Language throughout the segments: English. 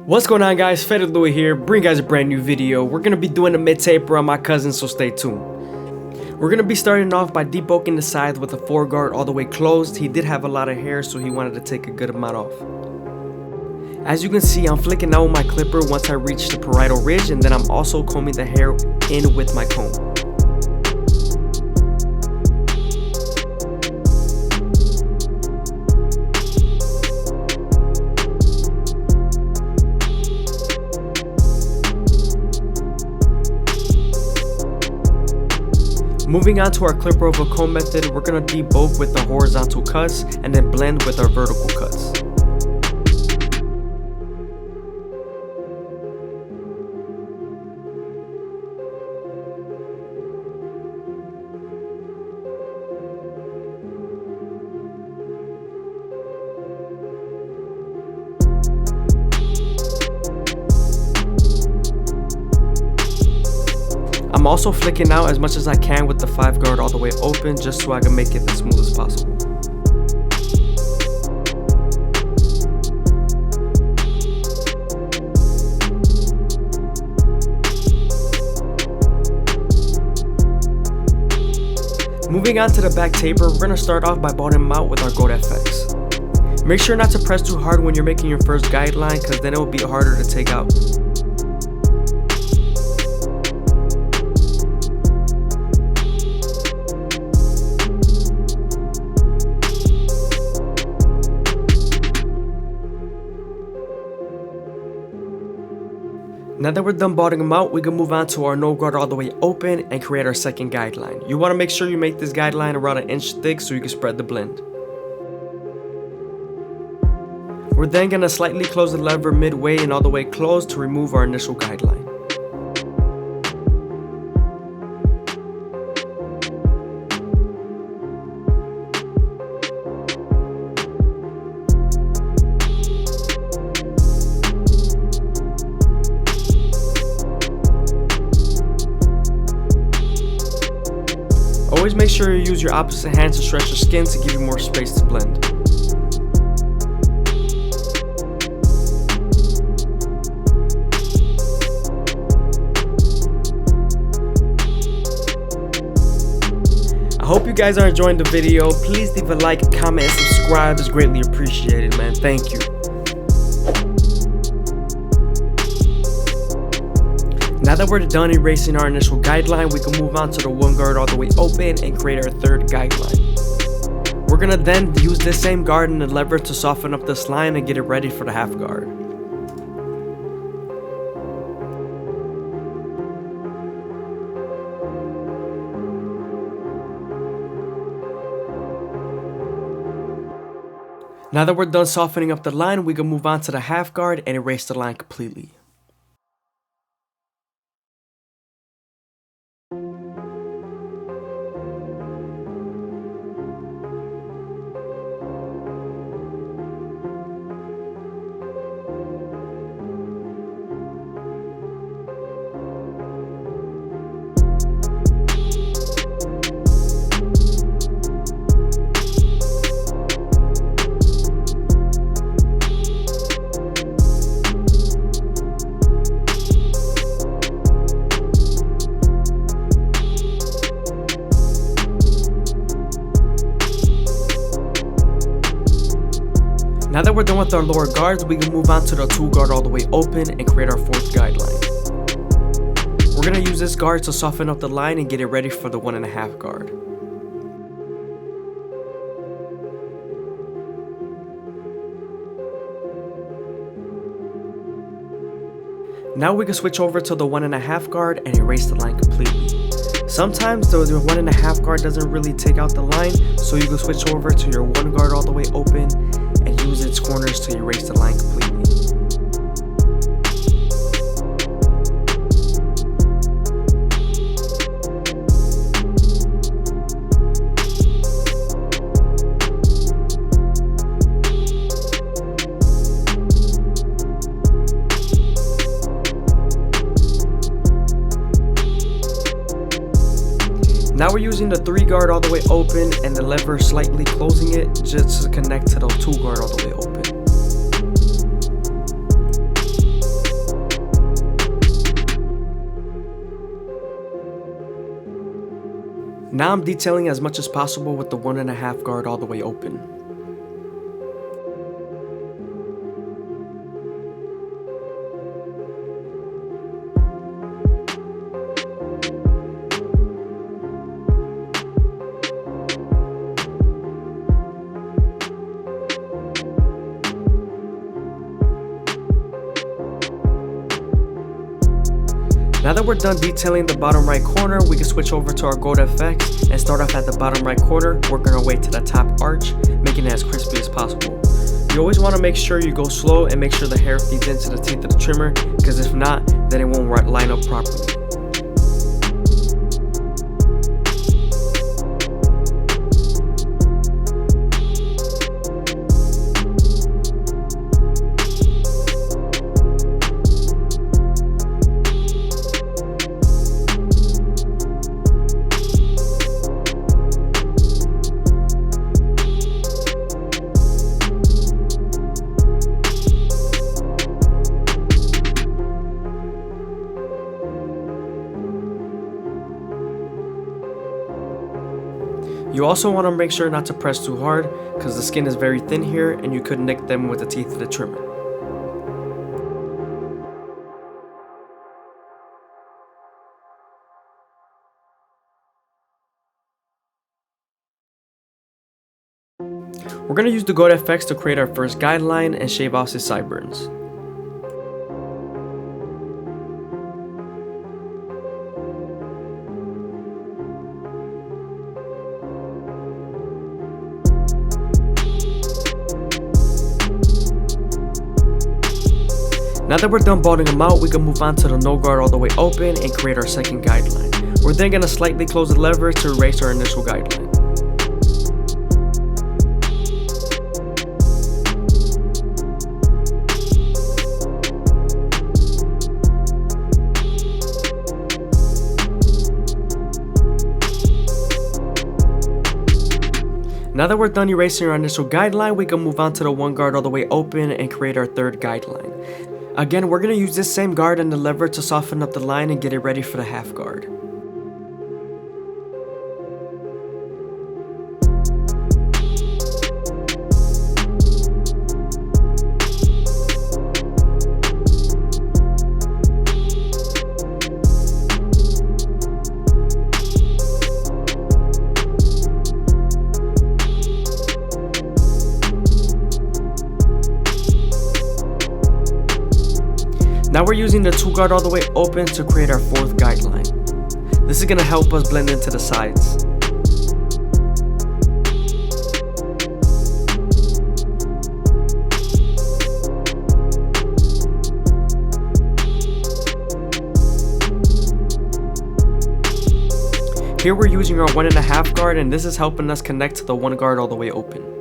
What's going on, guys? FadeitLuie here, bring you guys a brand new video. We're going to be doing a mid-taper on my cousin, so stay tuned. We're going to be starting off by debulking the side with the foreguard all the way closed. He did have a lot of hair, so he wanted to take a good amount off. As you can see, I'm flicking out with my clipper once I reach the parietal ridge, and then I'm also combing the hair in with my comb. Moving on to our clipper over comb method, we're going to debulk with the horizontal cuts and then blend with our vertical cuts. I'm also flicking out as much as I can with the 5 guard all the way open, just so I can make it as smooth as possible. Moving on to the back taper, we're going to start off by bottoming out with our Gold FX. Make sure not to press too hard when you're making your first guideline, because then it will be harder to take out. Now that we're done bottoming them out, we can move on to our no guard all the way open and create our second guideline. You want to make sure you make this guideline around 1 inch thick so you can spread the blend. We're then going to slightly close the lever midway and all the way closed to remove our initial guideline. Always make sure you use your opposite hand to stretch your skin to give you more space to blend. I hope you guys are enjoying the video. Please leave a like, comment, and subscribe. It's greatly appreciated, man. Thank you. Now that we're done erasing our initial guideline, we can move on to the 1 guard all the way open and create our third guideline. We're going to then use this same guard and the lever to soften up this line and get it ready for the half guard. Now that we're done softening up the line, we can move on to the half guard and erase the line completely. Now that we're done with our lower guards, we can move on to the 2 guard all the way open and create our 4th guideline. We're going to use this guard to soften up the line and get it ready for the 1.5 guard. Now we can switch over to the 1.5 guard and erase the line completely. Sometimes the 1.5 guard doesn't really take out the line, so you can switch over to your 1 guard all the way open and use its corners to erase the line completely. Now we're using the 3 guard all the way open and the lever slightly closing it just to connect to the 2 guard all the way open. Now I'm detailing as much as possible with the 1.5 guard all the way open. Now that we're done detailing the bottom right corner, we can switch over to our gold FX and start off at the bottom right corner, working our way to the top arch, making it as crispy as possible. You always want to make sure you go slow and make sure the hair feeds into the teeth of the trimmer, because if not, then it won't line up properly. You also want to make sure not to press too hard, because the skin is very thin here and you could nick them with the teeth of the trimmer. We're going to use the gold FX to create our first guideline and shave off his sideburns. Now that we're done balding them out, we can move on to the no guard all the way open and create our second guideline. We're then going to slightly close the lever to erase our initial guideline. Now that we're done erasing our initial guideline, we can move on to the one guard all the way open and create our third guideline. Again, we're going to use this same guard and the lever to soften up the line and get it ready for the half guard. Now we're using the 2 guard all the way open to create our fourth guideline. This is going to help us blend into the sides. Here we're using our 1.5 guard, and this is helping us connect to the 1 guard all the way open.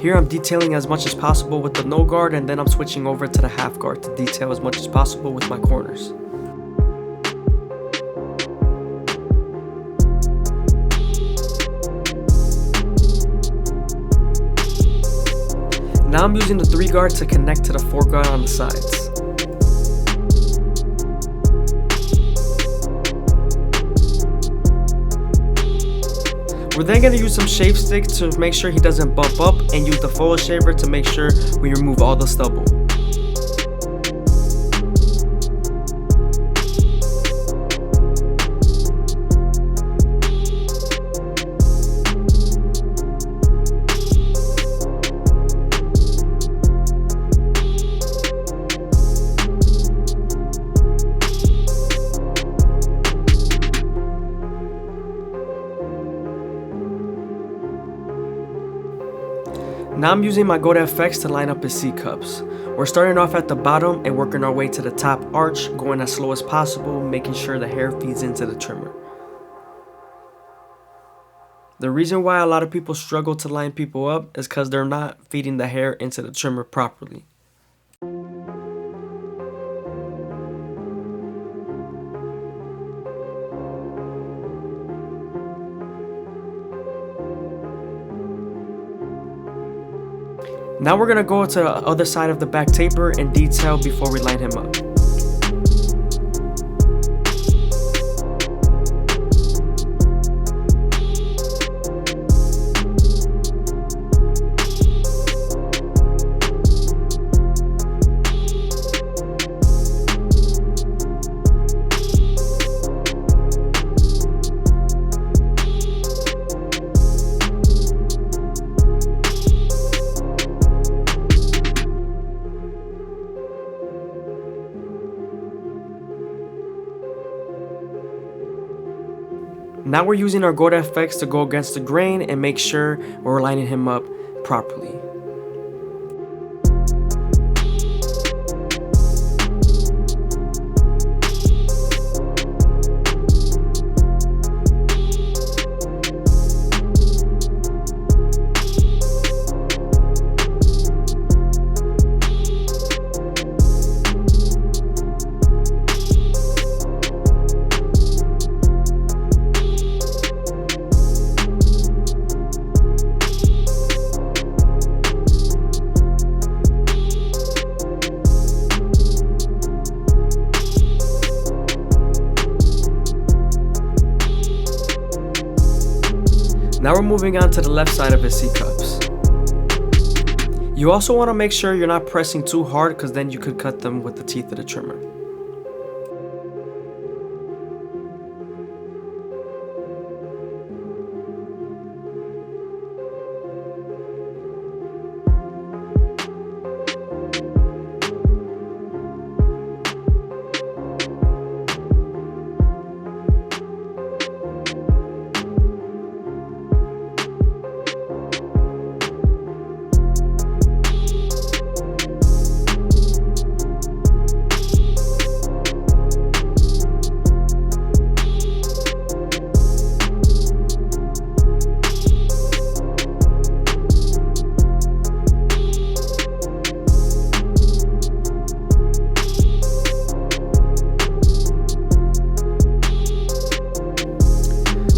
Here I'm detailing as much as possible with the no guard, and then I'm switching over to the half guard to detail as much as possible with my corners. Now I'm using the 3 guard to connect to the 4 guard on the sides. We're then going to use some shave sticks to make sure he doesn't bump up, and use the foil shaver to make sure we remove all the stubble. Now I'm using my gold FX to line up his C-cups. We're starting off at the bottom and working our way to the top arch, going as slow as possible, making sure the hair feeds into the trimmer. The reason why a lot of people struggle to line people up is because they're not feeding the hair into the trimmer properly. Now we're gonna go to the other side of the back taper and detail before we line him up. Now we're using our Gold FX to go against the grain and make sure we're lining him up properly. Now we're moving on to the left side of his C-cups. You also want to make sure you're not pressing too hard, because then you could cut them with the teeth of the trimmer.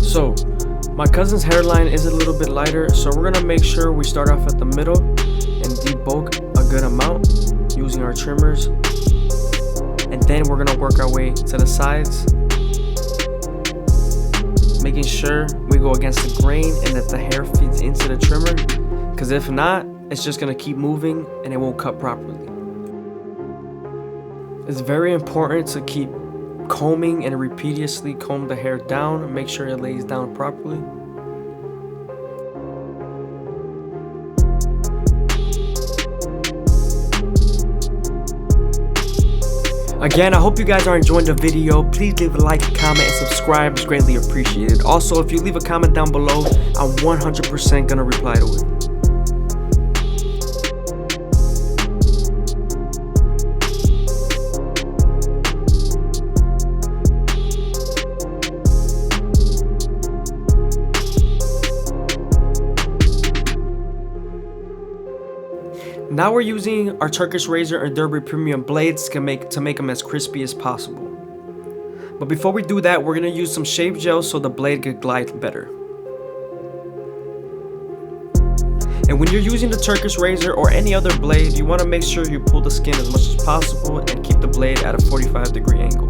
So, my cousin's hairline is a little bit lighter, so we're gonna make sure we start off at the middle and debulk a good amount using our trimmers. And then we're gonna work our way to the sides, making sure we go against the grain and that the hair feeds into the trimmer, because if not, it's just gonna keep moving and it won't cut properly. It's very important to keep combing and repeatedly comb the hair down and make sure it lays down properly. Again, I hope you guys are enjoying the video. Please leave a like, comment, and subscribe. It's greatly appreciated. Also, if you leave a comment down below, I'm 100% gonna reply to it. Now we're using our Turkish razor and Derby premium blades to make them as crispy as possible. But before we do that, we're gonna use some shave gel so the blade could glide better. And when you're using the Turkish razor or any other blade, you want to make sure you pull the skin as much as possible and keep the blade at a 45-degree angle.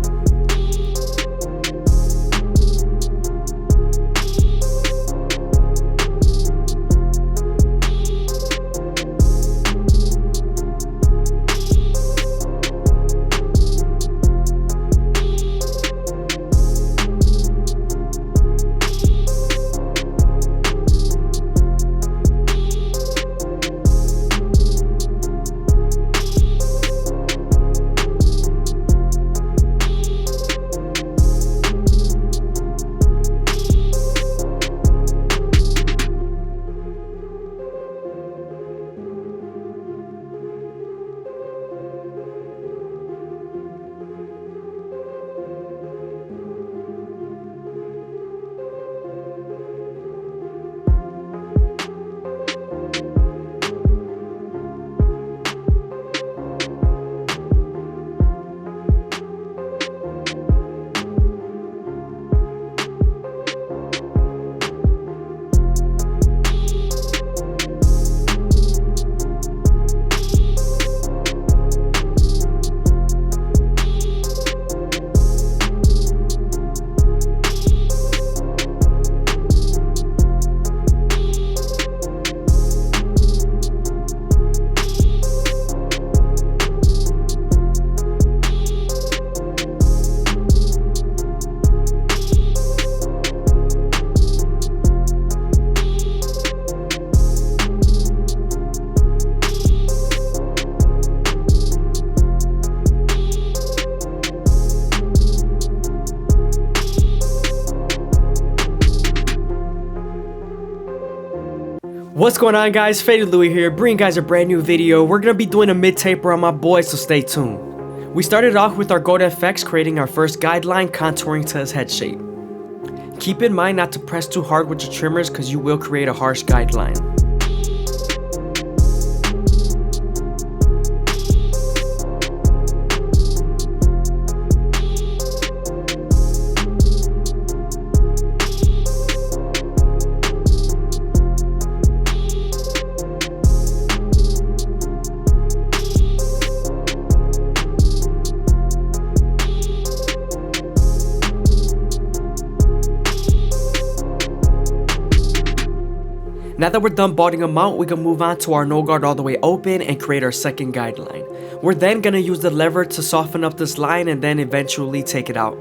What's going on, guys? FadeitLuie here, bringing you guys a brand new video. We're gonna be doing a mid-taper on my boy, so stay tuned. We started off with our Goat FX, creating our first guideline, contouring to his head shape. Keep in mind not to press too hard with your trimmers because you will create a harsh guideline. Now that we're done balding him out, we can move on to our no guard all the way open and create our second guideline. We're then going to use the lever to soften up this line and then eventually take it out.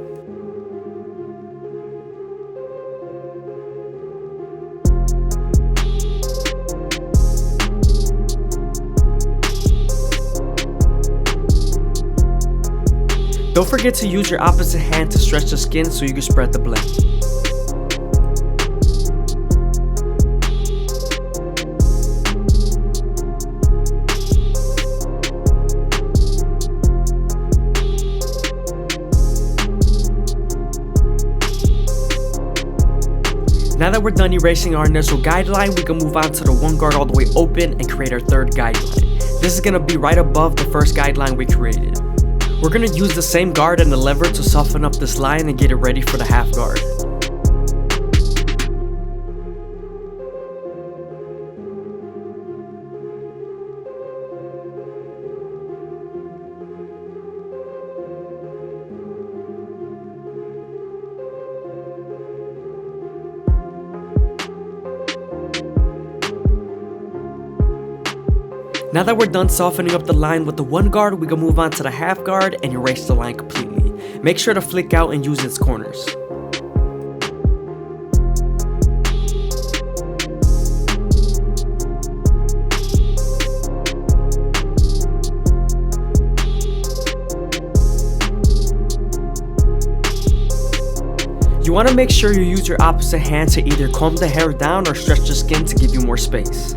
Don't forget to use your opposite hand to stretch the skin so you can spread the blend. Now that we're done erasing our initial guideline, we can move on to the one guard all the way open and create our third guideline. This is going to be right above the first guideline we created. We're going to use the same guard and the lever to soften up this line and get it ready for the half guard. Now that we're done softening up the line with the one guard, we can move on to the half guard and erase the line completely. Make sure to flick out and use its corners. You want to make sure you use your opposite hand to either comb the hair down or stretch the skin to give you more space.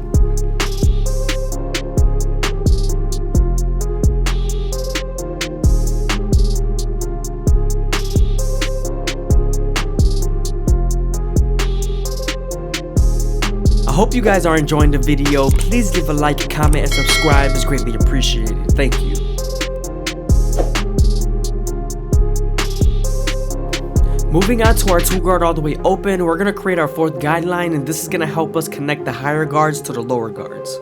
I hope you guys are enjoying the video. Please leave a like, comment, and subscribe. It's greatly appreciated. Thank you. Moving on to our two guard all the way open, we're going to create our fourth guideline, and this is going to help us connect the higher guards to the lower guards.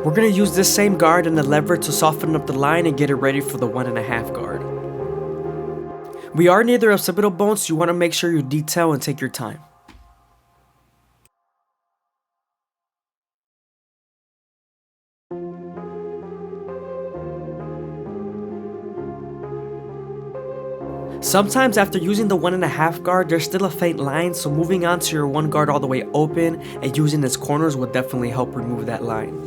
We're going to use this same guard and the lever to soften up the line and get it ready for the 1.5 guard. We are near the occipital bone, so you want to make sure you detail and take your time. Sometimes after using the 1.5 guard, there's still a faint line, so moving on to your one guard all the way open and using its corners will definitely help remove that line.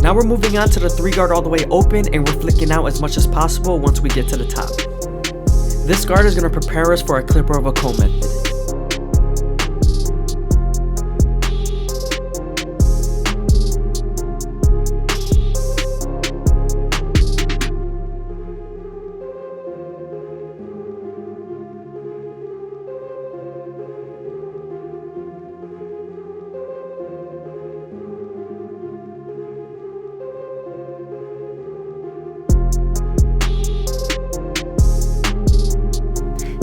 Now we're moving on to the 3 guard all the way open and we're flicking out as much as possible once we get to the top. This guard is going to prepare us for our clipper of a comb method.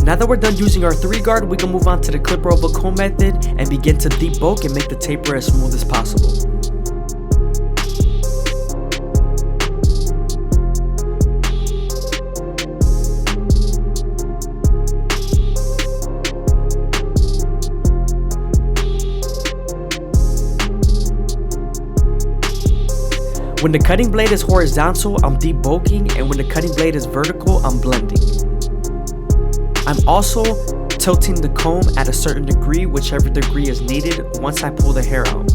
Now that we're done using our 3 guard, we can move on to the clipper of a comb method and begin to debulk and make the taper as smooth as possible. When the cutting blade is horizontal, I'm debulking, and when the cutting blade is vertical, I'm blending. I'm also tilting the comb at a certain degree, whichever degree is needed once I pull the hair out.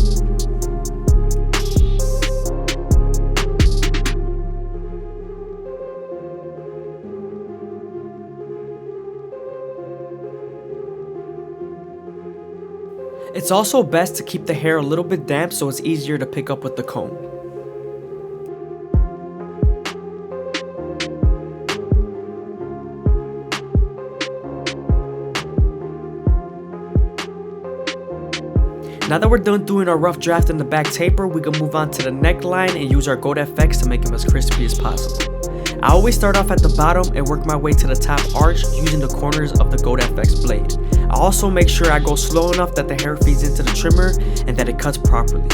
It's also best to keep the hair a little bit damp so it's easier to pick up with the comb. Now that we're done doing our rough draft in the back taper, we can move on to the neckline and use our Gold FX to make them as crispy as possible. I always start off at the bottom and work my way to the top arch using the corners of the Gold FX blade. I also make sure I go slow enough that the hair feeds into the trimmer and that it cuts properly.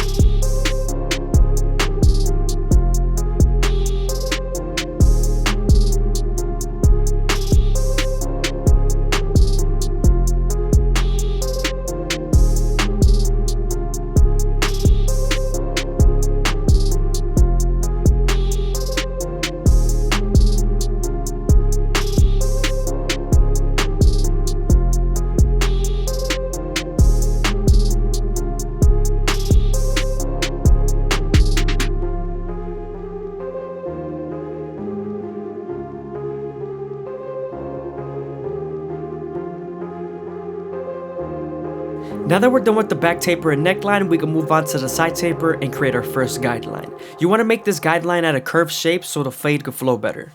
Now that we're done with the back taper and neckline, we can move on to the side taper and create our first guideline. You want to make this guideline at a curved shape so the fade can flow better.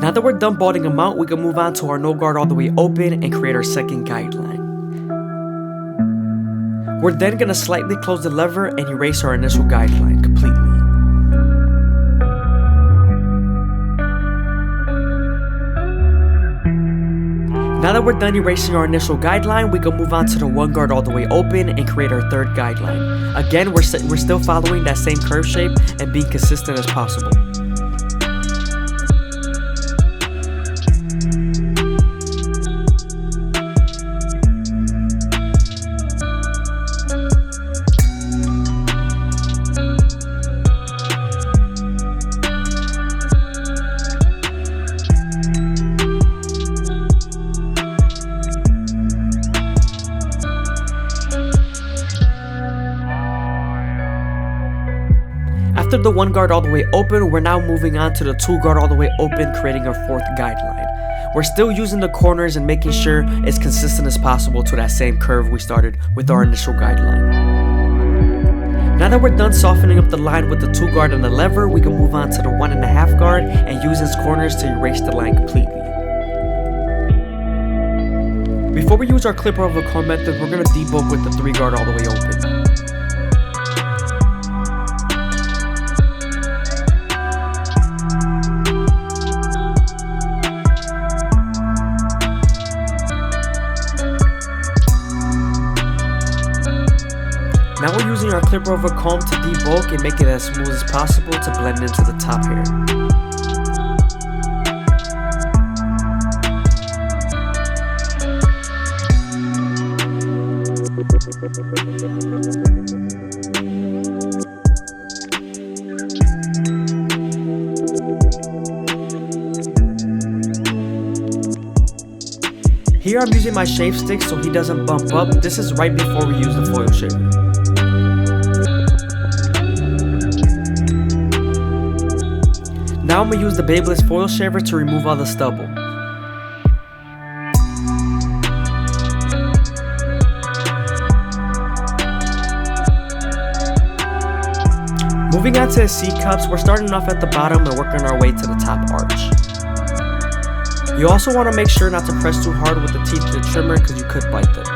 Now that we're done balding them out, we can move on to our no guard all the way open and create our second guideline. We're then going to slightly close the lever and erase our initial guideline completely. Now that we're done erasing our initial guideline, we can move on to the one guard all the way open and create our third guideline. Again, we're still following that same curve shape and being consistent as possible. After the one guard all the way open, we're now moving on to the two guard all the way open, creating our fourth guideline. We're still using the corners and making sure it's consistent as possible to that same curve we started with our initial guideline. Now that we're done softening up the line with the two guard and the lever, we can move on to the 1.5 guard and use its corners to erase the line completely. Before we use our clipper over comb method, we're going to debulk with the 3 guard all the way open. Now we're using our clipper over comb to debulk and make it as smooth as possible to blend into the top hair. Here I'm using my shave stick so he doesn't bump up. This is right before we use the foil shaver. Now I'm going to use the Babyliss foil shaver to remove all the stubble. Moving on to the C-cups, we're starting off at the bottom and working our way to the top arch. You also want to make sure not to press too hard with the teeth of the trimmer because you could bite them.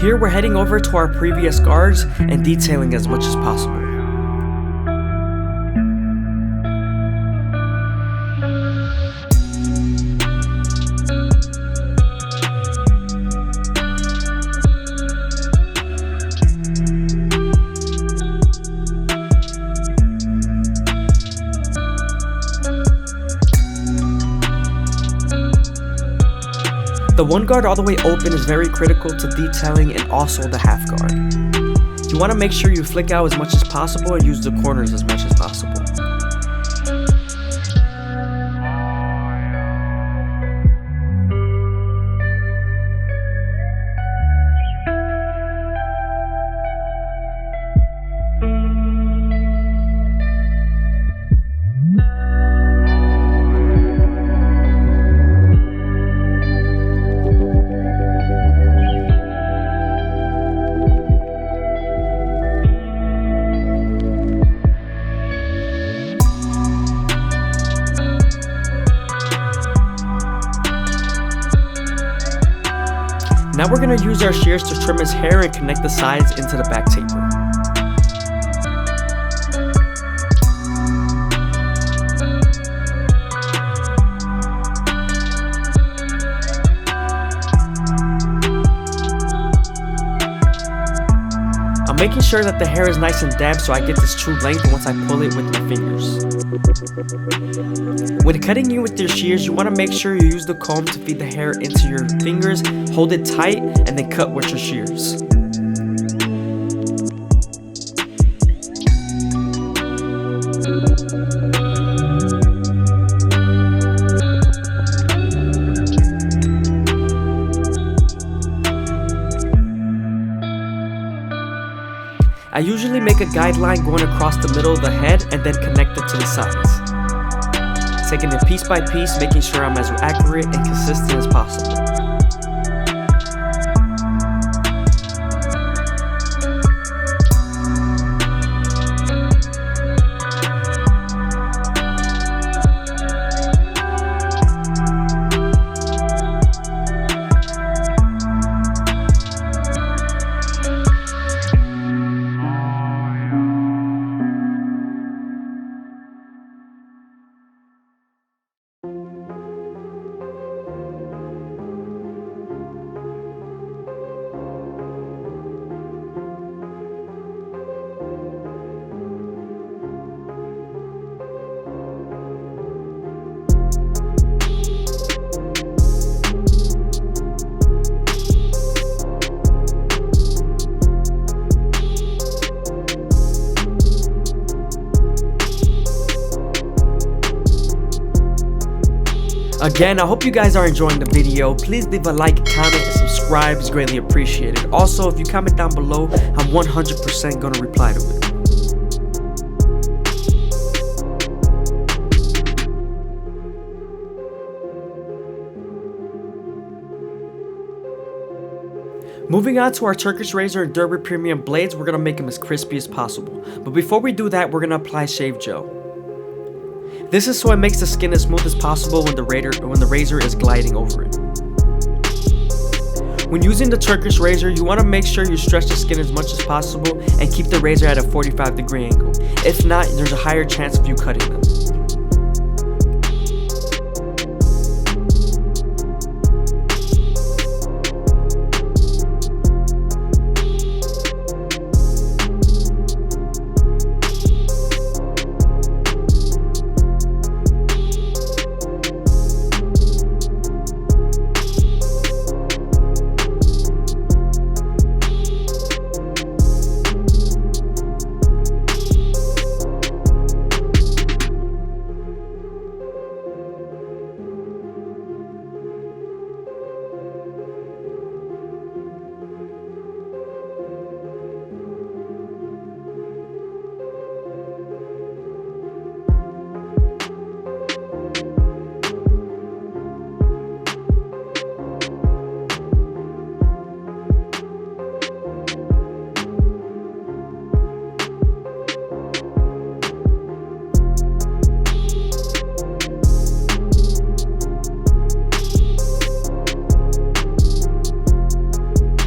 Here we're heading over to our previous guards and detailing as much as possible. The one guard all the way open is very critical to detailing and also the half guard. You want to make sure you flick out as much as possible and use the corners as much as possible. Now we're going to use our shears to trim his hair and connect the sides into the back taper. I'm making sure that the hair is nice and damp so I get this true length once I pull it with my fingers. When cutting in with your shears, you want to make sure you use the comb to feed the hair into your fingers, hold it tight, and then cut with your shears. I usually make a guideline going across the middle of the head and then connect it to the sides. Taking it piece by piece, making sure I'm as accurate and consistent as possible. Again, I hope you guys are enjoying the video. Please leave a like, comment, and subscribe. It's greatly appreciated. Also, if you comment down below, I'm 100% gonna reply to it. Moving on to our Turkish razor and Derby premium blades, we're gonna make them as crispy as possible. But before we do that, we're gonna apply shave gel. This is so it makes the skin as smooth as possible when the razor is gliding over it. When using the Turkish razor, you want to make sure you stretch the skin as much as possible and keep the razor at a 45-degree angle. If not, there's a higher chance of you cutting them.